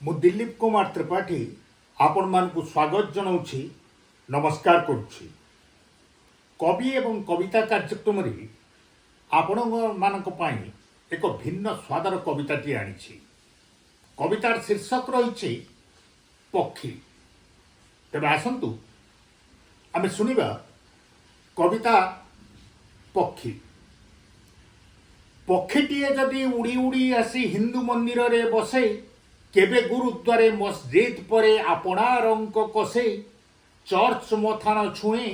मु दिलीप कुमार त्रिपाठी आपण मानकु स्वागत जनाऊँगी नमस्कार करुच्ची। कवि एवं कविता कार्यक्रम रे आपण मानक पाई एक भिन्न स्वादर कविताटी आनी। कवितार शीर्षक रही पक्षी। तेरे आसतु आमे सुनिबा कविता पक्षी। पक्षीटीए जदि उड़ी उड़ी आसी हिंदू मंदिर रे बसे, केबे गुरुद्वारे मस्जिद परे आपणार अंक कसे, चर्च मथान छुए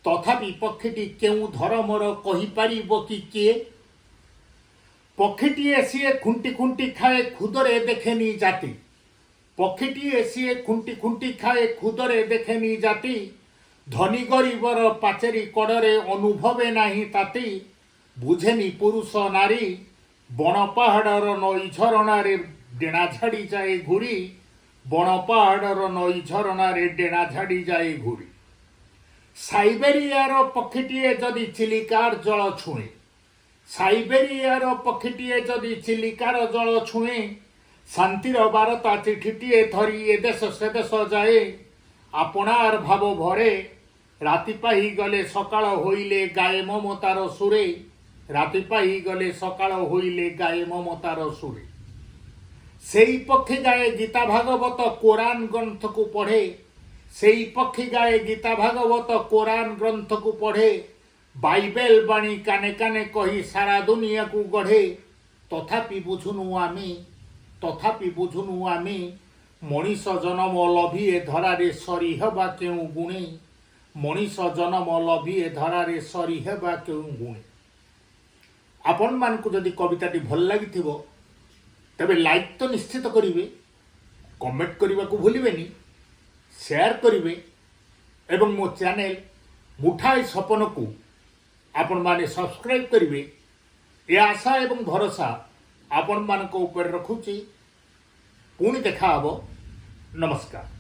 तथापि पक्षीटी केउ धर्मर कहि पारिबो कि किए। पक्षीटीए सीए खुंटी खुंटी खाए खुदरे देखेनी जाति। पक्षीटीए सीए खुंटी खुंटी खाए खुदरे देखेनी जाति। धनी गरीबर पाचेरी कड़े अनुभवे नाही ताती। बुझेनी पुरुष नारी बण पहाड़र नई झरणार डेणा झाड़ी जाए घूरी। बण पहाड़र नई झरणार डेणा झाड़ी जाए घूरी। साइबेरियार पक्षीटीए जदि चिलिकार जल छुए, साइबेरियार पक्षीटीए जदि चिलिकार जल छुए, शांतिर बारता चिठीटीए धरी ए देश से देश जाए। आपणार भाव भरे राति पाही गले सकाळ होइले गाए ममतार सुरे। राति पाही गले सकाळ होइले गाए ममतार सुरे। सेई पक्षी गाए गीता भागवत कोरान ग्रंथ को पढ़े। सेई पक्षी गाए गीता भागवत कोरान ग्रंथ को पढ़े। बाइबेल बाणी काने काने कही सारा दुनिया को गढ़े। तथापि बुझुनु आमी, तथापि बुझुनु आमी, मनीष जन्म लभिए धरारे सरी हेबा केउ गुणे। मनीष जन्म लभिए धरारे सरी हेबा केउ गुणे। आपण मानकु जदि कविताटी भल लागिथिबो तबे लाइक तो निश्चित करिवे, कमेंट करने को भूलिबेनी, शेयर करिवे एवं मो चैनल मुठाई सपन को आपण माने सब्सक्राइब करिवे। ए आशा एवं भरोसा आपण मानक ऊपर रखुची। पुणी देखा हबो। नमस्कार।